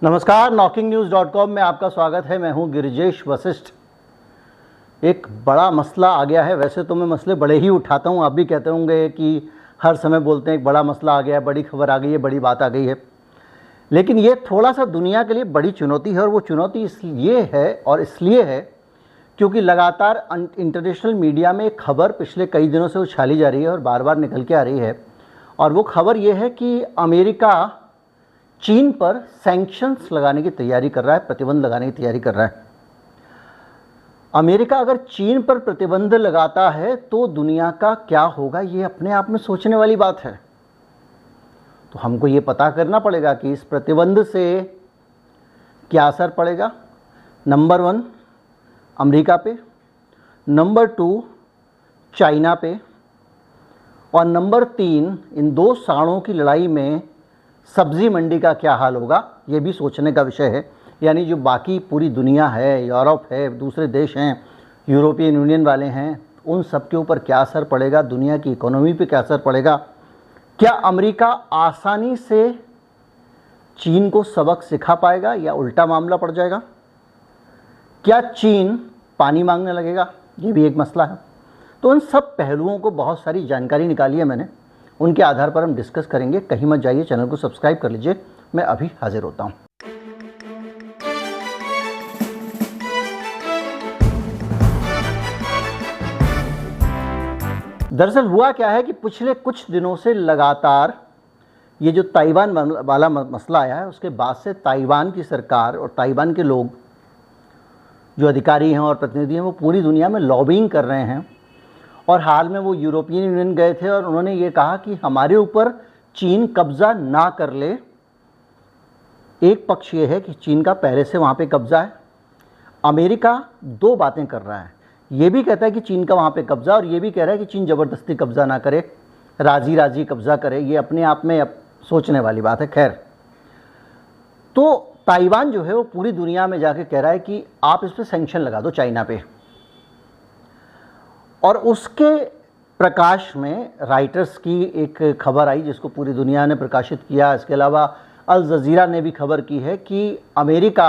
नमस्कार, knocking-news.com में आपका स्वागत है। मैं हूं गिरिजेश वशिष्ठ। एक बड़ा मसला आ गया है। वैसे तो मैं मसले बड़े ही उठाता हूं, आप भी कहते होंगे कि हर समय बोलते हैं एक बड़ा मसला आ गया है, बड़ी खबर आ गई है, बड़ी बात आ गई है। लेकिन ये थोड़ा सा दुनिया के लिए बड़ी चुनौती है, और वो चुनौती इसलिए है क्योंकि लगातार इंटरनेशनल मीडिया में एक खबर पिछले कई दिनों से उछाली जा रही है और बार बार निकल के आ रही है। और वो खबर ये है कि अमेरिका चीन पर सैंक्शंस लगाने की तैयारी कर रहा है, प्रतिबंध लगाने की तैयारी कर रहा है। अमेरिका अगर चीन पर प्रतिबंध लगाता है तो दुनिया का क्या होगा, ये अपने आप में सोचने वाली बात है। तो हमको ये पता करना पड़ेगा कि इस प्रतिबंध से क्या असर पड़ेगा। नंबर 1 अमेरिका पे, नंबर 2 चाइना पे, और नंबर 3 इन दो साड़ों की लड़ाई में सब्जी मंडी का क्या हाल होगा, ये भी सोचने का विषय है। यानी जो बाकी पूरी दुनिया है, यूरोप है, दूसरे देश हैं, यूरोपियन यूनियन वाले हैं, उन सब के ऊपर क्या असर पड़ेगा, दुनिया की इकोनॉमी पे क्या असर पड़ेगा। क्या अमेरिका आसानी से चीन को सबक सिखा पाएगा या उल्टा मामला पड़ जाएगा। क्या चीन पानी मांगने लगेगा, ये भी एक मसला है। तो उन सब पहलुओं को बहुत सारी जानकारी निकाली है मैंने, उनके आधार पर हम डिस्कस करेंगे। कहीं मत जाइए, चैनल को सब्सक्राइब कर लीजिए। मैं अभी हाजिर होता हूं। दरअसल हुआ क्या है कि पिछले कुछ दिनों से लगातार ये जो ताइवान वाला मसला आया है, उसके बाद से ताइवान की सरकार और ताइवान के लोग जो अधिकारी हैं और प्रतिनिधि हैं, वो पूरी दुनिया में लॉबिंग कर रहे हैं। और हाल में वो यूरोपियन यूनियन गए थे और उन्होंने ये कहा कि हमारे ऊपर चीन कब्जा ना कर ले। एक पक्ष ये है कि चीन का पहले से वहाँ पे कब्जा है। अमेरिका दो बातें कर रहा है, ये भी कहता है कि चीन का वहाँ पे कब्जा, और ये भी कह रहा है कि चीन ज़बरदस्ती कब्जा ना करे, राजी राजी कब्जा करे। ये अपने आप में सोचने वाली बात है। खैर, तो ताइवान जो है वो पूरी दुनिया में जाके कह रहा है कि आप इस पर सैंक्शन लगा दो, चाइना पे। और उसके प्रकाश में राइटर्स की एक खबर आई जिसको पूरी दुनिया ने प्रकाशित किया। इसके अलावा अल जज़ीरा ने भी खबर की है कि अमेरिका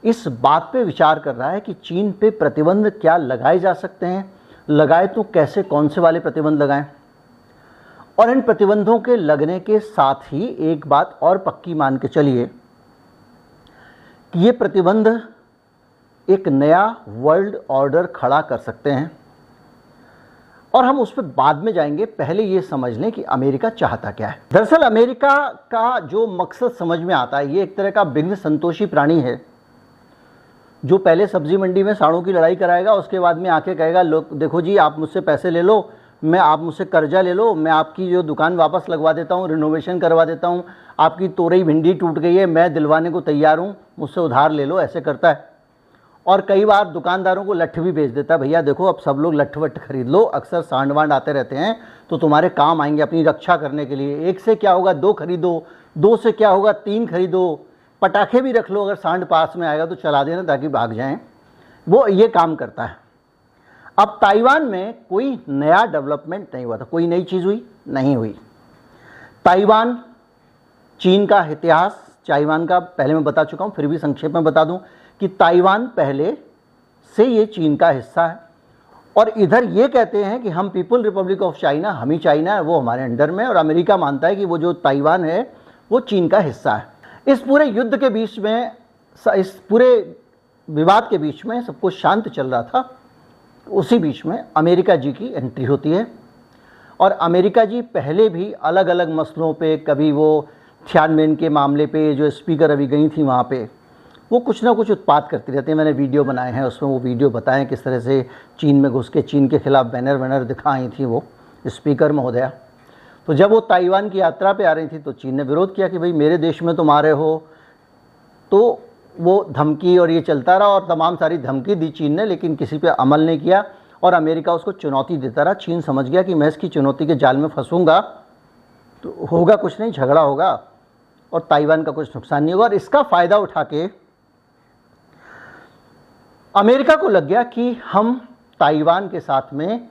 इस बात पे विचार कर रहा है कि चीन पे प्रतिबंध क्या लगाए जा सकते हैं, लगाए तो कैसे, कौन से वाले प्रतिबंध लगाएं। और इन प्रतिबंधों के लगने के साथ ही एक बात और पक्की मान के चलिए कि ये प्रतिबंध एक नया वर्ल्ड ऑर्डर खड़ा कर सकते हैं। और हम उस पर बाद में जाएंगे, पहले ये समझ लें कि अमेरिका चाहता क्या है। दरअसल अमेरिका का जो मकसद समझ में आता है, ये एक तरह का बिघ्न संतोषी प्राणी है जो पहले सब्जी मंडी में साड़ों की लड़ाई कराएगा, उसके बाद में आके कहेगा लोग देखो जी, आप मुझसे पैसे ले लो, आप मुझसे कर्जा ले लो, मैं आपकी जो दुकान वापस लगवा देता हूँ, रिनोवेशन करवा देता हूँ, आपकी तोरई भिंडी टूट गई है, मैं दिलवाने को तैयार हूँ, मुझसे उधार ले लो, ऐसे करता है। और कई बार दुकानदारों को लठ भी बेच देता है, भैया देखो अब सब लोग लठ वट्ठ खरीद लो, अक्सर सांड वांड आते रहते हैं तो तुम्हारे काम आएंगे अपनी रक्षा करने के लिए। एक से क्या होगा 2 खरीदो, 2 से क्या होगा 3 खरीदो, पटाखे भी रख लो, अगर सांड पास में आएगा तो चला देना ताकि भाग जाएं। वो ये काम करता है। अब ताइवान में कोई नया डेवलपमेंट नहीं हुआ था, कोई नई चीज़ हुई नहीं हुई। ताइवान, चीन का इतिहास ताइवान का पहले मैं बता चुका हूँ, फिर भी संक्षेप में बता दूं कि ताइवान पहले से ये चीन का हिस्सा है। और इधर ये कहते हैं कि हम पीपल रिपब्लिक ऑफ चाइना, हम ही चाइना है, वो हमारे अंडर में। और अमेरिका मानता है कि वो जो ताइवान है वो चीन का हिस्सा है। इस पूरे युद्ध के बीच में, इस पूरे विवाद के बीच में सब कुछ शांत चल रहा था। उसी बीच में अमेरिका जी की एंट्री होती है। और अमेरिका जी पहले भी अलग अलग मसलों पे, कभी वो थियानमेन के मामले पे जो स्पीकर अभी गई थी वहाँ पे, वो कुछ ना कुछ उत्पात करती रहती हैं। मैंने वीडियो बनाए हैं, उसमें वो वीडियो बताएं किस तरह से चीन में घुस के चीन के खिलाफ बैनर दिखाई थी वो स्पीकर महोदया। तो जब वो ताइवान की यात्रा पे आ रही थी तो चीन ने विरोध किया कि भाई मेरे देश में तुम आ रहे हो। तो वो धमकी और ये चलता रहा, और तमाम सारी धमकी दी चीन ने, लेकिन किसी पे अमल नहीं किया। और अमेरिका उसको चुनौती देता रहा। चीन समझ गया कि मैं इसकी चुनौती के जाल में फंसूंगा तो होगा कुछ नहीं, झगड़ा होगा और ताइवान का कुछ नुकसान नहीं होगा। और इसका फ़ायदा उठा के अमेरिका को लग गया कि हम ताइवान के साथ में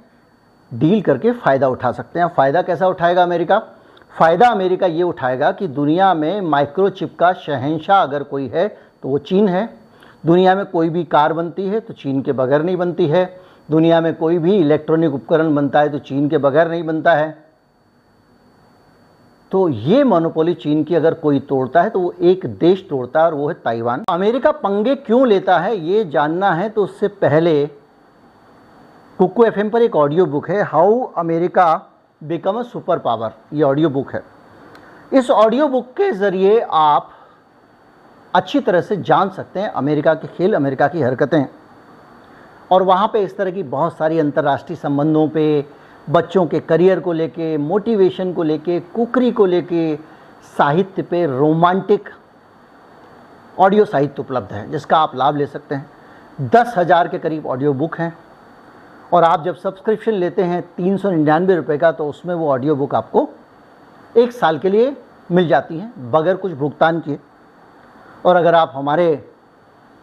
डील करके फ़ायदा उठा सकते हैं। फ़ायदा कैसा उठाएगा अमेरिका? फ़ायदा अमेरिका ये उठाएगा कि दुनिया में माइक्रोचिप का शहंशाह अगर कोई है तो वो चीन है। दुनिया में कोई भी कार बनती है तो चीन के बगैर नहीं बनती है। दुनिया में कोई भी इलेक्ट्रॉनिक उपकरण बनता है तो चीन के बगैर नहीं बनता है। तो ये मोनोपोली चीन की अगर कोई तोड़ता है तो वो एक देश तोड़ता है और वो है ताइवान। अमेरिका पंगे क्यों लेता है ये जानना है तो उससे पहले कुकू एफएम पर एक ऑडियो बुक है, how America become a super power, ये ऑडियो बुक है। इस ऑडियो बुक के ज़रिए आप अच्छी तरह से जान सकते हैं अमेरिका के खेल, अमेरिका की हरकतें, और वहाँ पे इस तरह की बहुत सारी अंतर्राष्ट्रीय संबंधों पे, बच्चों के करियर को लेके, मोटिवेशन को लेके, कुकरी को लेके, साहित्य पे, रोमांटिक ऑडियो साहित्य उपलब्ध है जिसका आप लाभ ले सकते हैं। 10,000 के करीब ऑडियो बुक हैं और आप जब सब्सक्रिप्शन लेते हैं 399 रुपये का तो उसमें वो ऑडियो बुक आपको 1 साल के लिए मिल जाती हैं बगैर कुछ भुगतान किए। और अगर आप हमारे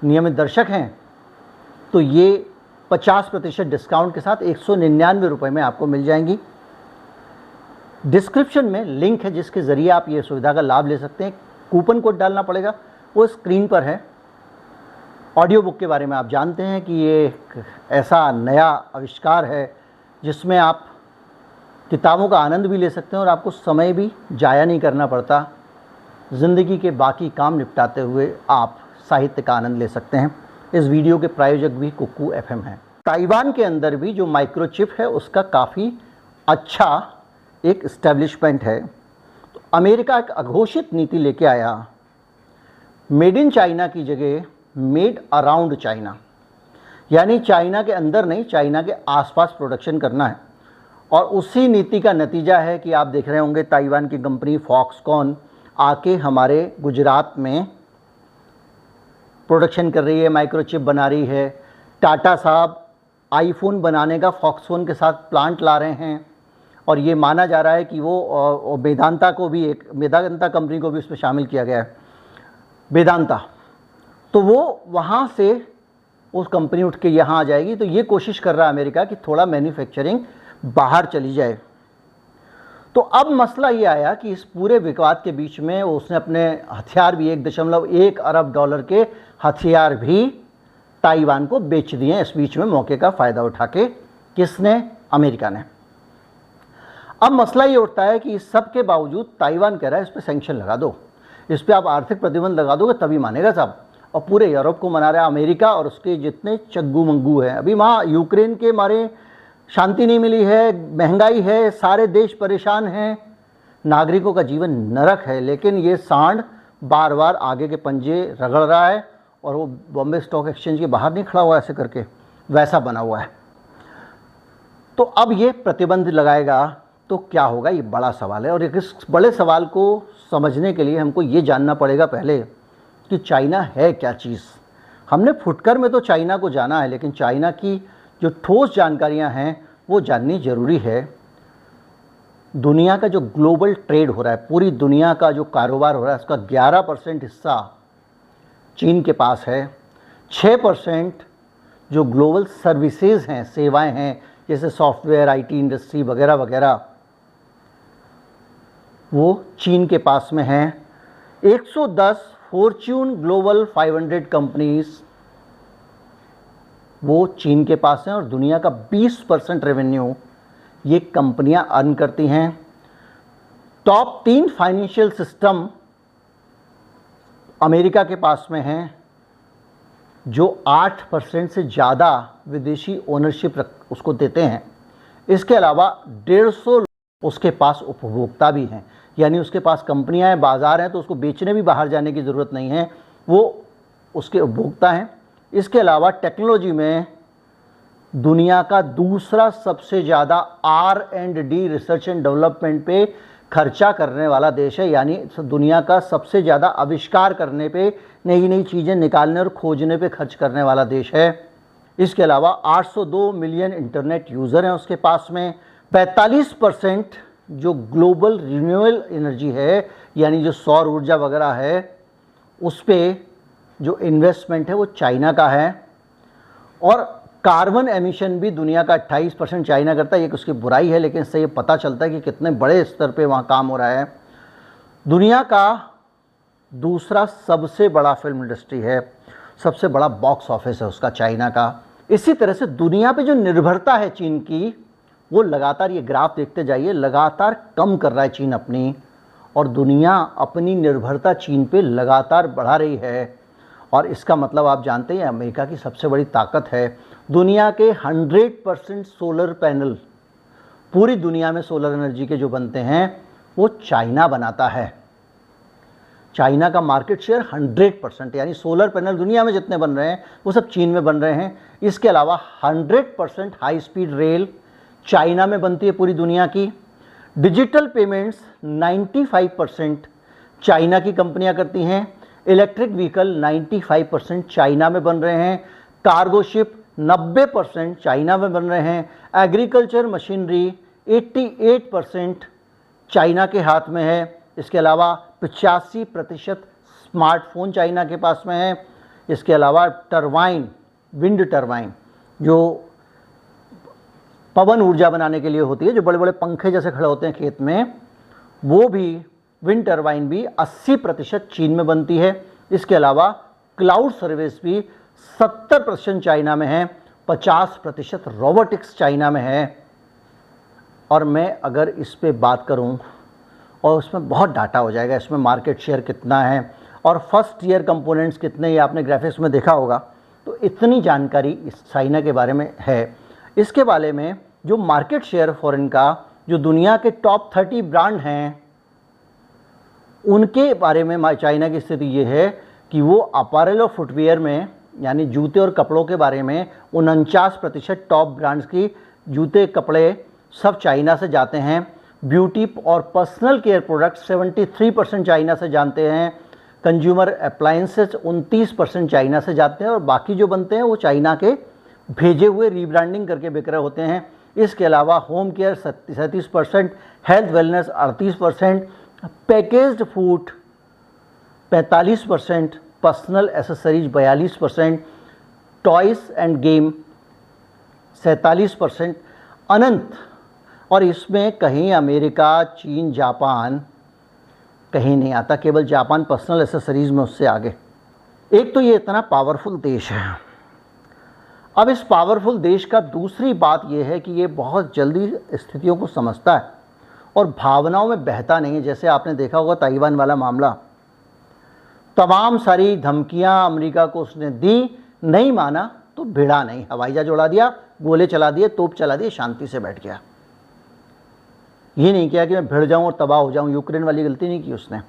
नियमित दर्शक हैं तो ये 50% डिस्काउंट के साथ 199 रुपये में आपको मिल जाएंगी। डिस्क्रिप्शन में लिंक है जिसके ज़रिए आप ये सुविधा का लाभ ले सकते हैं। कूपन कोड डालना पड़ेगा, वो स्क्रीन पर है। ऑडियो बुक के बारे में आप जानते हैं कि ये एक ऐसा नया आविष्कार है जिसमें आप किताबों का आनंद भी ले सकते हैं और आपको समय भी जाया नहीं करना पड़ता। ज़िंदगी के बाकी काम निपटाते हुए आप साहित्य का आनंद ले सकते हैं। इस वीडियो के प्रायोजक भी कुकू एफएम हैं। ताइवान के अंदर भी जो माइक्रोचिप है उसका काफ़ी अच्छा एक इस्टेब्लिशमेंट है। तो अमेरिका एक अघोषित नीति लेके आया, मेड इन चाइना की जगह मेड अराउंड चाइना, यानी चाइना के अंदर नहीं, चाइना के आसपास प्रोडक्शन करना है। और उसी नीति का नतीजा है कि आप देख रहे होंगे ताइवान की कंपनी फॉक्सकॉन आके हमारे गुजरात में प्रोडक्शन कर रही है, माइक्रोचिप बना रही है। टाटा साहब आईफोन बनाने का फॉक्सकॉन के साथ प्लांट ला रहे हैं और ये माना जा रहा है कि वो वेदांता को भी, एक वेदांता कंपनी को भी उसमें शामिल किया गया है, वेदांता। तो वो वहाँ से उस कंपनी उठ के यहाँ आ जाएगी। तो ये कोशिश कर रहा है अमेरिका कि थोड़ा मैन्युफैक्चरिंग बाहर चली जाए। तो अब मसला ये आया कि इस पूरे विवाद के बीच में उसने अपने हथियार भी 1.1 अरब डॉलर के हथियार भी ताइवान को बेच दिए इस बीच में मौके का फ़ायदा उठा के। किसने? अमेरिका ने। अब मसला ये उठता है कि इस सब के बावजूद ताइवान कह रहा है इस पर सैंक्शन लगा दो, इस पर आप आर्थिक प्रतिबंध लगा दोगे तभी मानेगा साहब। और पूरे यूरोप को मना रहा है अमेरिका और उसके जितने चग्गू मंगू हैं। अभी वहाँ यूक्रेन के मारे शांति नहीं मिली है, महंगाई है, सारे देश परेशान हैं, नागरिकों का जीवन नरक है, लेकिन ये सांड बार बार आगे के पंजे रगड़ रहा है और वो बॉम्बे स्टॉक एक्सचेंज के बाहर नहीं खड़ा हुआ ऐसे करके, वैसा बना हुआ है। तो अब ये प्रतिबंध लगाएगा तो क्या होगा, ये बड़ा सवाल है। और इस बड़े सवाल को समझने के लिए हमको ये जानना पड़ेगा पहले कि चाइना है क्या चीज़। हमने फुटकर में तो चाइना को जाना है, लेकिन चाइना की जो ठोस जानकारियां हैं वो जाननी ज़रूरी है। दुनिया का जो ग्लोबल ट्रेड हो रहा है, पूरी दुनिया का जो कारोबार हो रहा है, उसका 11% हिस्सा चीन के पास है। 6% जो ग्लोबल सर्विसेज हैं, सेवाएं हैं, जैसे सॉफ्टवेयर, आईटी इंडस्ट्री वगैरह वगैरह, वो चीन के पास में हैं। 110 फॉर्च्यून ग्लोबल 500 कंपनीज वो चीन के पास हैं और दुनिया का 20% रेवेन्यू ये कंपनियां अर्न करती हैं। टॉप 3 फाइनेंशियल सिस्टम अमेरिका के पास में हैं, जो 8% से ज़्यादा विदेशी ओनरशिप उसको देते हैं। इसके अलावा 150 उसके पास उपभोक्ता भी हैं, यानी उसके पास कंपनियां हैं, बाज़ार हैं, तो उसको बेचने भी बाहर जाने की ज़रूरत नहीं है, वो उसके उपभोक्ता हैं। इसके अलावा टेक्नोलॉजी में दुनिया का दूसरा सबसे ज़्यादा R&D, रिसर्च एंड डेवलपमेंट पे खर्चा करने वाला देश है, यानी दुनिया का सबसे ज़्यादा आविष्कार करने पे, नई नई चीज़ें निकालने और खोजने पे खर्च करने वाला देश है। इसके अलावा 802 मिलियन इंटरनेट यूज़र हैं उसके पास में। 45% जो ग्लोबल रिन्यूएबल एनर्जी है, यानी जो सौर ऊर्जा वगैरह है, उस पर जो इन्वेस्टमेंट है वो चाइना का है। और कार्बन एमिशन भी दुनिया का 28% चाइना करता है। ये उसकी बुराई है, लेकिन इससे ये पता चलता है कि कितने बड़े स्तर पे वहाँ काम हो रहा है। दुनिया का दूसरा सबसे बड़ा फिल्म इंडस्ट्री है, सबसे बड़ा बॉक्स ऑफिस है उसका चाइना का। इसी तरह से दुनिया पे जो निर्भरता है चीन की, वो लगातार, ये ग्राफ देखते जाइए, लगातार कम कर रहा है चीन अपनी, और दुनिया अपनी निर्भरता चीन पे लगातार बढ़ा रही है। और इसका मतलब आप जानते हैं अमेरिका की सबसे बड़ी ताकत है। दुनिया के 100% सोलर पैनल, पूरी दुनिया में सोलर एनर्जी के जो बनते हैं वो चाइना बनाता है। चाइना का मार्केट शेयर 100%, यानी सोलर पैनल दुनिया में जितने बन रहे हैं वो सब चीन में बन रहे हैं। इसके अलावा 100% हाई स्पीड रेल चाइना में बनती है पूरी दुनिया की। डिजिटल पेमेंट्स 95% चाइना की कंपनियां करती हैं। इलेक्ट्रिक व्हीकल 95% चाइना में बन रहे हैं। कार्गो शिप 90% चाइना में बन रहे हैं। एग्रीकल्चर मशीनरी 88% चाइना के हाथ में है। इसके अलावा 85% स्मार्टफोन चाइना के पास में है। इसके अलावा टरबाइन, विंड टरबाइन जो पवन ऊर्जा बनाने के लिए होती है, जो बड़े बड़े पंखे जैसे खड़े होते हैं खेत में, वो भी विंड टरबाइन भी 80% चीन में बनती है। इसके अलावा क्लाउड सर्विस भी 70% चाइना में है। 50% रोबोटिक्स चाइना में है। और मैं अगर इस पे बात करूं, और उसमें बहुत डाटा हो जाएगा, इसमें मार्केट शेयर कितना है और फर्स्ट ईयर कंपोनेंट्स कितने, ये आपने ग्राफिक्स में देखा होगा। तो इतनी जानकारी इस चाइना के बारे में है। इसके बारे में जो मार्केट शेयर फॉरेन का, जो दुनिया के टॉप 30 ब्रांड हैं, उनके बारे में चाइना की स्थिति ये है कि वो अपैरल और फुटवियर में, यानी जूते और कपड़ों के बारे में 49% टॉप ब्रांड्स की जूते कपड़े सब चाइना से जाते हैं। ब्यूटी और पर्सनल केयर प्रोडक्ट्स 73% चाइना से जानते हैं। कंज्यूमर अप्लायंसेस 29% चाइना से जाते हैं, और बाकी जो बनते हैं वो चाइना के भेजे हुए रीब्रांडिंग करके बिक रहे होते हैं। इसके अलावा home care 37%, health wellness 38%, packaged food 45%, personal accessories 42%, toys end game 47%, अनंत। और इसमें कहीं अमेरिका, चीन, जापान कहीं नहीं आता, केवल जापान पर्सनल एसेसरीज में उससे आगे। एक तो ये इतना पावरफुल देश है। अब इस पावरफुल देश का दूसरी बात यह है कि ये बहुत जल्दी स्थितियों को समझता है और भावनाओं में बहता नहीं है। जैसे आपने देखा होगा ताइवान वाला मामला, तमाम सारी धमकियां अमेरिका को उसने दी, नहीं माना तो भिड़ा नहीं, हवाई जहाज उड़ा दिया, गोले चला दिए, तोप चला दिए, शांति से बैठ गया। ये नहीं किया कि मैं भिड़ जाऊं और तबाह हो जाऊं। यूक्रेन वाली गलती नहीं की उसने।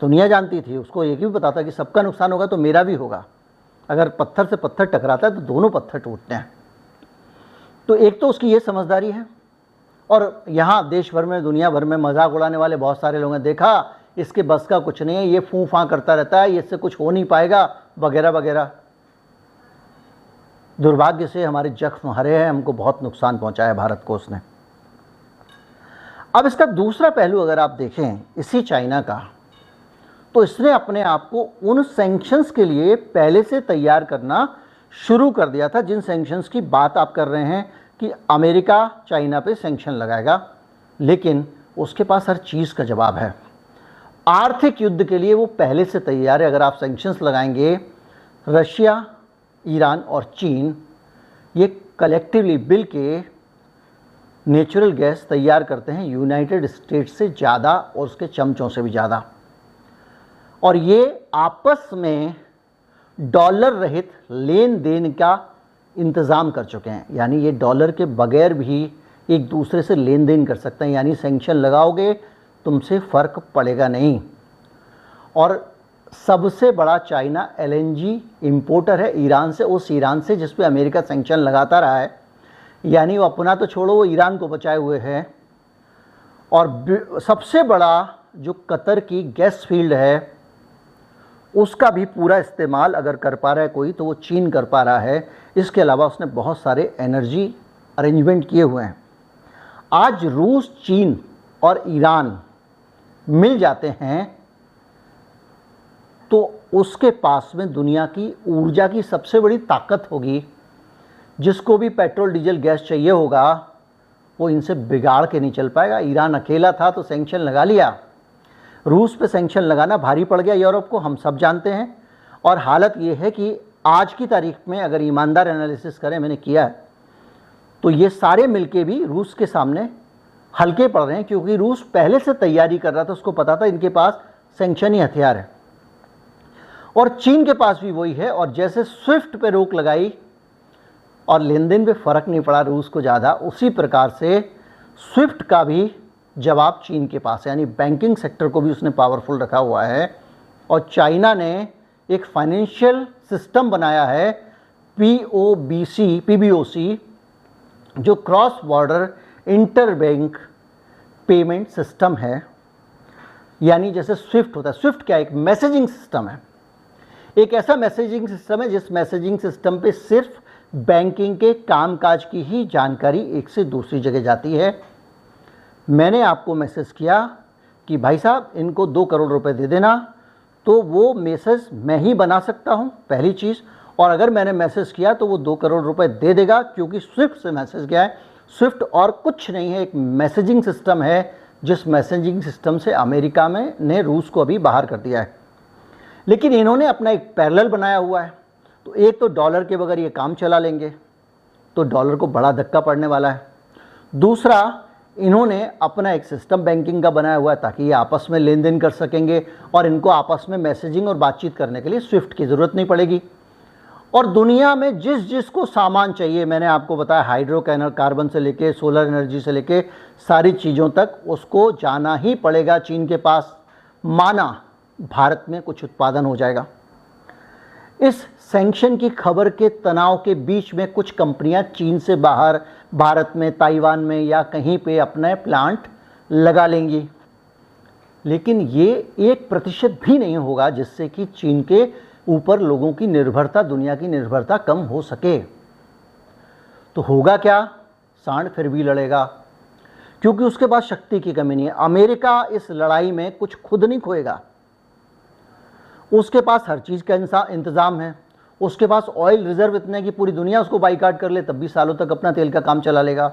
दुनिया जानती थी, उसको एक ही पता था कि सबका नुकसान होगा तो मेरा भी होगा। अगर पत्थर से पत्थर टकराता है तो दोनों पत्थर टूटते हैं। तो एक तो उसकी ये समझदारी है। और यहाँ देश भर में, दुनिया भर में मजाक उड़ाने वाले बहुत सारे लोगों ने देखा, इसके बस का कुछ नहीं है, ये फूं फां करता रहता है, इससे कुछ हो नहीं पाएगा, वगैरह वगैरह। दुर्भाग्य से हमारे जख्म हरे हैं, हमको बहुत नुकसान पहुंचाया भारत को उसने। अब इसका दूसरा पहलू अगर आप देखें इसी चाइना का, तो इसने अपने आप को उन सैंक्शंस के लिए पहले से तैयार करना शुरू कर दिया था, जिन सैंक्शंस की बात आप कर रहे हैं कि अमेरिका चाइना पे सैंक्शन लगाएगा। लेकिन उसके पास हर चीज़ का जवाब है। आर्थिक युद्ध के लिए वो पहले से तैयार है। अगर आप सैंक्शंस लगाएंगे, रशिया, ईरान और चीन ये कलेक्टिवली बिल के नेचुरल गैस तैयार करते हैं यूनाइटेड स्टेट्स से ज़्यादा और उसके चमचों से भी ज़्यादा। और ये आपस में डॉलर रहित लेन देन का इंतज़ाम कर चुके हैं, यानी ये डॉलर के बगैर भी एक दूसरे से लेन देन कर सकते हैं। यानी सैंक्शन लगाओगे तुमसे फ़र्क पड़ेगा नहीं। और सबसे बड़ा चाइना एलएनजी इंपोर्टर है ईरान से, उस ईरान से जिस पे अमेरिका सैंक्शन लगाता रहा है। यानी वो अपना तो छोड़ो, वो ईरान को बचाए हुए है। और सबसे बड़ा जो कतर की गैस फील्ड है उसका भी पूरा इस्तेमाल अगर कर पा रहा है कोई, तो वो चीन कर पा रहा है। इसके अलावा उसने बहुत सारे एनर्जी अरेंजमेंट किए हुए हैं। आज रूस, चीन और ईरान मिल जाते हैं तो उसके पास में दुनिया की ऊर्जा की सबसे बड़ी ताकत होगी, जिसको भी पेट्रोल डीजल गैस चाहिए होगा वो इनसे बिगाड़ के नहीं चल पाएगा। ईरान अकेला था तो सैंक्शन लगा लिया, रूस पे सैंक्शन लगाना भारी पड़ गया यूरोप को, हम सब जानते हैं। और हालत ये है कि आज की तारीख में अगर ईमानदार एनालिसिस करें, मैंने किया है, तो ये सारे मिलके भी रूस के सामने हल्के पड़ रहे हैं, क्योंकि रूस पहले से तैयारी कर रहा था, उसको पता था इनके पास सैंक्शनी हथियार है। और चीन के पास भी वही है। और जैसे स्विफ्ट पे रोक लगाई और लेन देन पे फ़र्क नहीं पड़ा रूस को ज़्यादा, उसी प्रकार से स्विफ्ट का भी जवाब चीन के पास है, यानी बैंकिंग सेक्टर को भी उसने पावरफुल रखा हुआ है। और चाइना ने एक फाइनेंशियल सिस्टम बनाया है पीबीओसी, जो cross border inter bank payment system है। यानी जैसे स्विफ्ट होता है, स्विफ्ट क्या, एक मैसेजिंग सिस्टम है, एक ऐसा मैसेजिंग सिस्टम है जिस मैसेजिंग सिस्टम पे सिर्फ बैंकिंग के कामकाज की ही जानकारी एक से दूसरी जगह जाती है। मैंने आपको मैसेज किया कि भाई साहब इनको 2 करोड़ रुपए दे देना, तो वो मैसेज मैं ही बना सकता हूँ, पहली चीज़। और अगर मैंने मैसेज किया तो वो 2 करोड़ रुपए दे देगा, क्योंकि स्विफ्ट से मैसेज गया है। स्विफ्ट और कुछ नहीं है, एक मैसेजिंग सिस्टम है, जिस मैसेजिंग सिस्टम से अमेरिका में ने रूस को अभी बाहर कर दिया है। लेकिन इन्होंने अपना एक पैरेलल बनाया हुआ है। तो एक तो डॉलर के बगैर ये काम चला लेंगे, तो डॉलर को बड़ा धक्का पड़ने वाला है। दूसरा, इन्होंने अपना एक सिस्टम बैंकिंग का बनाया हुआ है ताकि ये आपस में लेन देन कर सकेंगे, और इनको आपस में मैसेजिंग और बातचीत करने के लिए स्विफ्ट की ज़रूरत नहीं पड़ेगी। और दुनिया में जिस जिसको सामान चाहिए, मैंने आपको बताया हाइड्रोकार्बन से लेके सोलर एनर्जी से लेके सारी चीज़ों तक, उसको जाना ही पड़ेगा चीन के पास, माना भारत में कुछ उत्पादन हो जाएगा। इस सैंक्शन की खबर के तनाव के बीच में कुछ कंपनियां चीन से बाहर भारत में, ताइवान में या कहीं पे अपने प्लांट लगा लेंगी। लेकिन ये 1% भी नहीं होगा जिससे कि चीन के ऊपर लोगों की निर्भरता, दुनिया की निर्भरता कम हो सके। तो होगा क्या, सांड फिर भी लड़ेगा, क्योंकि उसके पास शक्ति की कमी नहीं है। अमेरिका इस लड़ाई में कुछ खुद नहीं खोएगा, उसके पास हर चीज़ का इंतज़ाम है। उसके पास ऑयल रिजर्व इतने कि पूरी दुनिया उसको बाइकाट कर ले तब भी सालों तक अपना तेल का काम चला लेगा।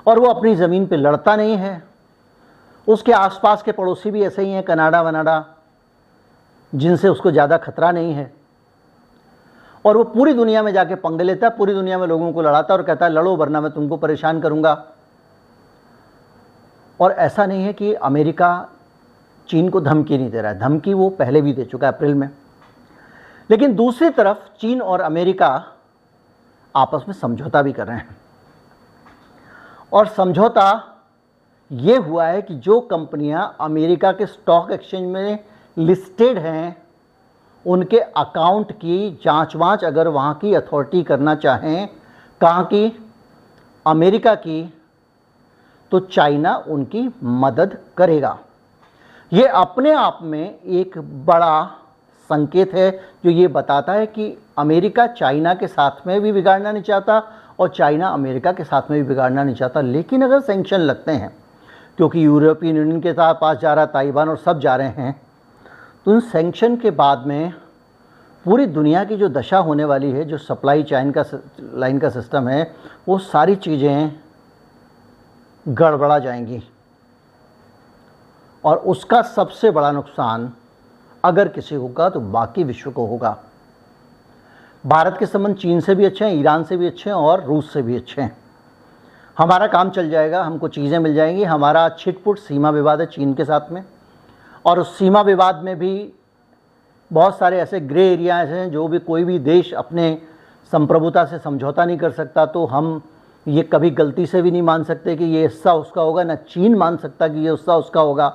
और वो अपनी ज़मीन पे लड़ता नहीं है। उसके आसपास के पड़ोसी भी ऐसे ही हैं, कनाडा वनाडा, जिनसे उसको ज़्यादा खतरा नहीं है। और वो पूरी दुनिया में जाके पंगे लेता है, पूरी दुनिया में लोगों को लड़ाता है और कहता है लड़ो वरना मैं तुमको परेशान करूँगा। और ऐसा नहीं है कि अमेरिका चीन को धमकी नहीं दे रहा है, धमकी वो पहले भी दे चुका है अप्रैल में। लेकिन दूसरी तरफ चीन और अमेरिका आपस में समझौता भी कर रहे हैं। और समझौता ये हुआ है कि जो कंपनियां अमेरिका के स्टॉक एक्सचेंज में लिस्टेड हैं, उनके अकाउंट की जांच वांच अगर वहाँ की अथॉरिटी करना चाहें, कहाँ की, अमेरिका की, तो चाइना उनकी मदद करेगा। ये अपने आप में एक बड़ा संकेत है जो ये बताता है कि अमेरिका चाइना के साथ में भी बिगाड़ना नहीं चाहता और चाइना अमेरिका के साथ में भी बिगाड़ना नहीं चाहता। लेकिन अगर सैंक्शन लगते हैं, क्योंकि यूरोपियन यूनियन के साथ पास जा रहा है, ताइवान और सब जा रहे हैं, तो उन सैंक्शन के बाद में पूरी दुनिया की जो दशा होने वाली है, जो सप्लाई चेन का लाइन का सिस्टम है, वो सारी चीज़ें गड़बड़ा जाएंगी। और उसका सबसे बड़ा नुकसान अगर किसी को होगा तो बाकी विश्व को होगा। भारत के संबंध चीन से भी अच्छे हैं, ईरान से भी अच्छे हैं और रूस से भी अच्छे हैं। हमारा काम चल जाएगा, हमको चीज़ें मिल जाएंगी। हमारा छिटपुट सीमा विवाद है चीन के साथ में, और उस सीमा विवाद में भी बहुत सारे ऐसे ग्रे एरियाज हैं जो भी कोई भी देश अपने संप्रभुता से समझौता नहीं कर सकता। तो हम ये कभी गलती से भी नहीं मान सकते कि ये हिस्सा उसका होगा, ना चीन मान सकता कि ये हिस्सा उसका होगा।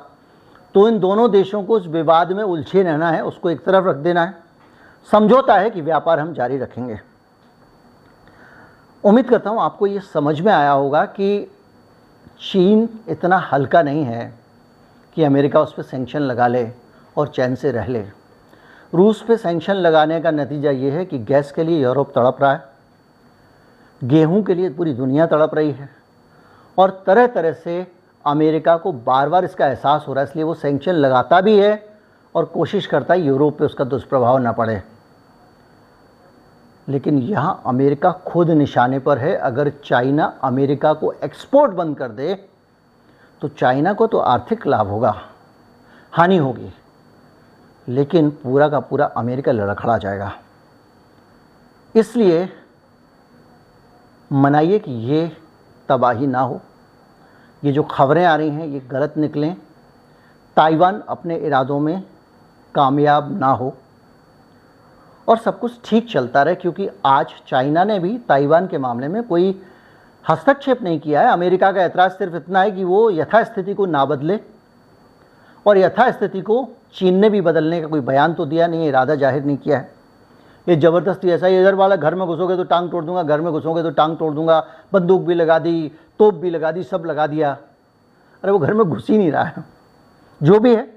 तो इन दोनों देशों को उस विवाद में उलझे रहना है, उसको एक तरफ रख देना है। समझौता है कि व्यापार हम जारी रखेंगे। उम्मीद करता हूँ आपको ये समझ में आया होगा कि चीन इतना हल्का नहीं है कि अमेरिका उस पर सैंक्शन लगा ले और चैन से रह ले। रूस पे सैंक्शन लगाने का नतीजा ये है कि गैस के लिए यूरोप तड़प रहा है, गेहूं के लिए पूरी दुनिया तड़प रही है, और तरह तरह से अमेरिका को बार बार इसका एहसास हो रहा है, इसलिए वो सैंक्शन लगाता भी है और कोशिश करता है यूरोप पे उसका दुष्प्रभाव ना पड़े। लेकिन यहाँ अमेरिका खुद निशाने पर है। अगर चाइना अमेरिका को एक्सपोर्ट बंद कर दे तो चाइना को तो आर्थिक लाभ होगा, हानि होगी, लेकिन पूरा का पूरा अमेरिका लड़खड़ा जाएगा। इसलिए मनाइए कि ये तबाही ना हो, ये जो खबरें आ रही हैं ये गलत निकलें, ताइवान अपने इरादों में कामयाब ना हो और सब कुछ ठीक चलता रहे, क्योंकि आज चाइना ने भी ताइवान के मामले में कोई हस्तक्षेप नहीं किया है। अमेरिका का ऐतराज़ सिर्फ इतना है कि वो यथास्थिति को ना बदले, और यथास्थिति को चीन ने भी बदलने का कोई बयान तो दिया नहीं है, इरादा जाहिर नहीं किया है। ये ज़बरदस्ती ऐसा ही इधर वाला, घर में घुसोगे तो टांग तोड़ दूंगा, घर में घुसोगे तो टांग तोड़ दूंगा, बंदूक भी लगा दी, तोप भी लगा दी, सब लगा दिया। अरे वो घर में घुस ही नहीं रहा है, जो भी है।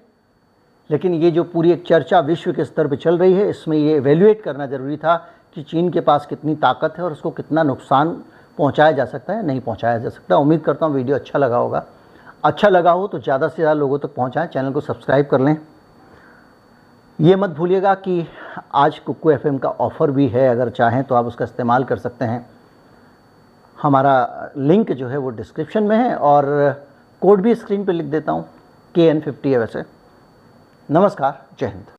लेकिन ये जो पूरी एक चर्चा विश्व के स्तर पर चल रही है, इसमें ये एवेल्युएट करना ज़रूरी था कि चीन के पास कितनी ताकत है और उसको कितना नुकसान पहुंचाया जा सकता है, नहीं पहुंचाया जा सकता। उम्मीद करता हूं वीडियो अच्छा लगा होगा। अच्छा लगा हो तो ज़्यादा से ज़्यादा लोगों तक पहुंचाएं, चैनल को सब्सक्राइब कर लें। ये मत भूलिएगा कि आज कुक्कू FM का ऑफ़र भी है, अगर चाहें तो आप उसका इस्तेमाल कर सकते हैं। हमारा लिंक जो है वो डिस्क्रिप्शन में है और कोड भी स्क्रीन पर लिख देता हूँ, KN50 है वैसे। नमस्कार, जय हिंद।